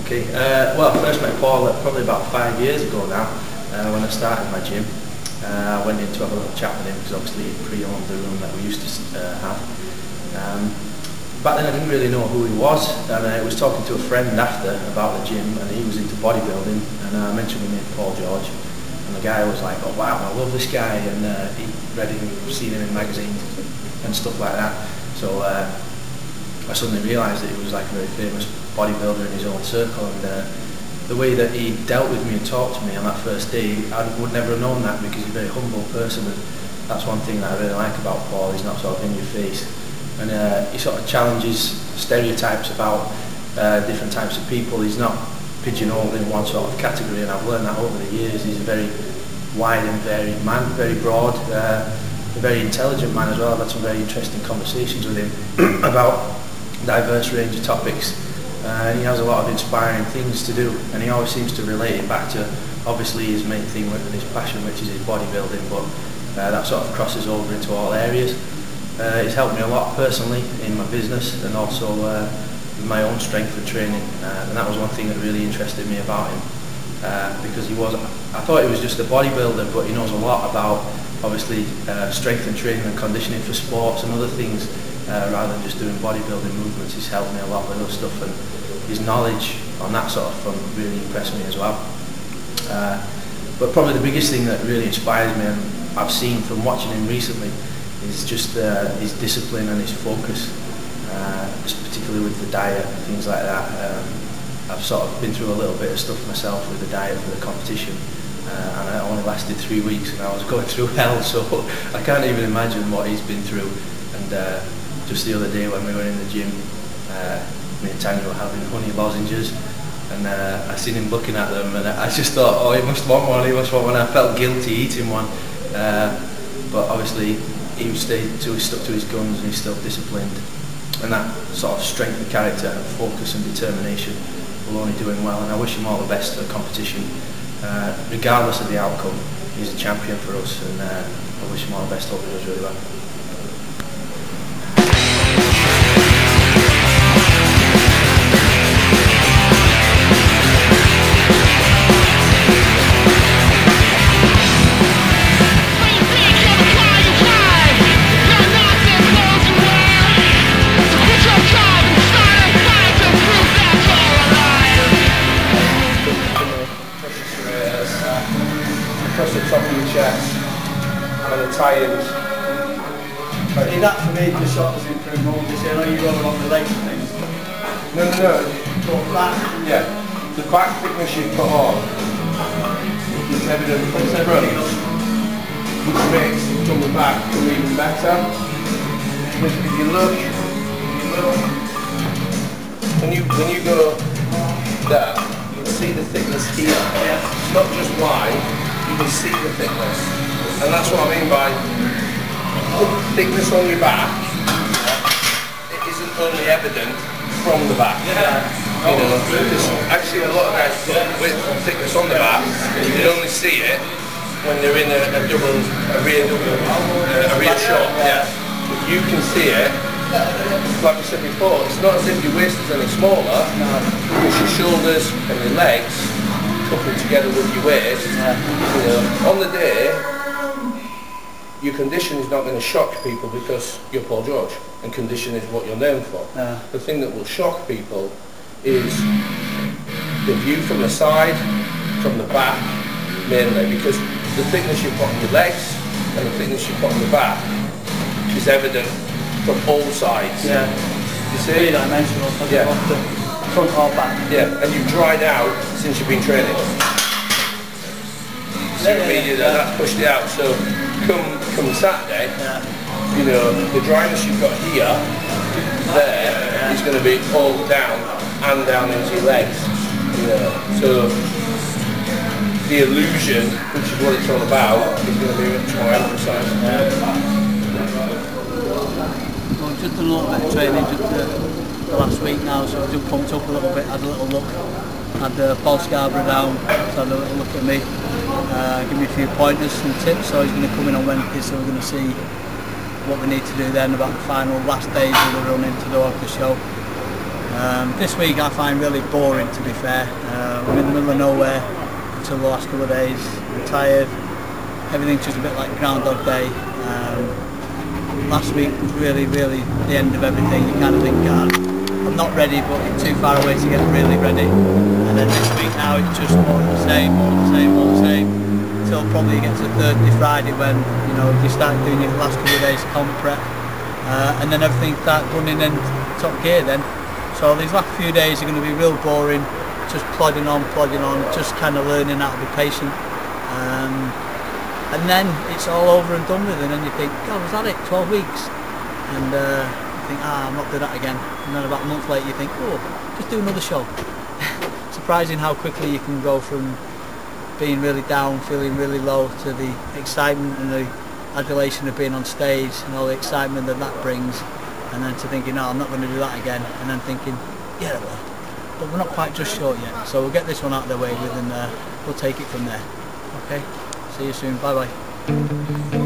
Okay, well, I first met Paul probably about 5 years ago now, when I started my gym. I went in to have a little chat with him because obviously he pre-owned the room that we used to have. Back then I didn't really know who he was, and I was talking to a friend after about the gym, and he was into bodybuilding, and I mentioned him, Paul George, and the guy was like, oh wow, I love this guy, and he read him, seen him in magazines and stuff like that. So I suddenly realised that he was like a very famous bodybuilder in his own circle, and the way that he dealt with me and talked to me on that first day, I would never have known that, because he's a very humble person, and that's one thing that I really like about Paul. He's not sort of in your face, and he sort of challenges stereotypes about different types of people. He's not pigeonholed in one sort of category, and I've learned that over the years. He's a very wide and varied man, very broad, a very intelligent man as well. I've had some very interesting conversations with him about a diverse range of topics. He has a lot of inspiring things to do, and he always seems to relate it back to obviously his main thing and his passion, which is his bodybuilding, but that sort of crosses over into all areas. He's helped me a lot personally in my business, and also with my own strength and training, and that was one thing that really interested me about him, because I thought he was just a bodybuilder, but he knows a lot about obviously strength and training and conditioning for sports and other things, rather than just doing bodybuilding movements. He's helped me a lot with those stuff, and his knowledge on that sort of front really impressed me as well. But probably the biggest thing that really inspires me, and I've seen from watching him recently, is just his discipline and his focus, particularly with the diet and things like that. I've sort of been through a little bit of stuff myself with the diet for the competition, and it only lasted 3 weeks, and I was going through hell, so I can't even imagine what he's been through. And just the other day when we were in the gym, me and Tanya were having honey lozenges, and I seen him looking at them, and I just thought, oh, he must want one, he must want one. I felt guilty eating one, but obviously he stuck to his guns, and he's still disciplined, and that sort of strength of character and focus and determination will only do him well, and I wish him all the best for the competition. Regardless of the outcome, he's a champion for us, and I wish him all the best. Hope he does really well. Across the top of your chest and the tie-ins. See, that for me just sort of improve mobility. I know you roll along the legs and things. No. But back. Yeah. The back thickness you put on is evident from the front, which makes from the back feel even better. If you look, when you go there, you can see the thickness here. Yeah. It's not just wide. You can see the thickness, and that's what I mean by thickness on your back. It isn't only evident from the back. You know, I've seen a lot of guys with thickness on the back. You can only see it when they're in a rear shot. Yeah, but you can see it. Like I said before, it's not as if your waist is any smaller, because your shoulders and your legs coupled together with your waist. You know, on the day, your condition is not going to shock people because you're Paul George, and condition is what you're known for. The thing that will shock people is the view from the side, from the back, mainly, because the thickness you put on your legs and the thickness you put on the back is evident from all sides. Yeah. You see? Three-dimensional, front or back. Yeah, and you've dried out since you've been training. So that's pushed it out. So come Saturday, you know, the dryness you've got here, there, is going to be all down and down into your legs. You know, so the illusion, which is what it's all about, is going to be much more emphasised. Well, just done a little bit of training just the last week now, so I've just pumped up a little bit, had a little look. Had Paul Scarborough down, so had a little look at me, give me a few pointers and tips. So he's going to come in on Wednesday, so we're going to see what we need to do then about the final last days of the run into the Orca show. This week I find really boring, to be fair. I'm in the middle of nowhere until the last couple of days. I'm tired. Everything's just a bit like Groundhog Day. Last week was really the end of everything. You kind of think, God, I'm not ready, but it's too far away to get really ready. And then this week now it's just more the same, until probably you get to Thursday, Friday, when you start doing your last couple of days comp prep, and then everything starts running in top gear then. So these last few days are going to be real boring, just plodding on, just kind of learning how to be patient. And then it's all over and done with, and then you think, God, was that it? 12 weeks? And you think, I'm not doing that again. And then about a month later you think, oh, just do another show. Surprising how quickly you can go from being really down, feeling really low, to the excitement and the adulation of being on stage and all the excitement that brings, and then to thinking, no, I'm not going to do that again, and then thinking, yeah, I will. But we're not quite just short yet, so we'll get this one out of the way with, and we'll take it from there. Okay? See you soon. Bye bye.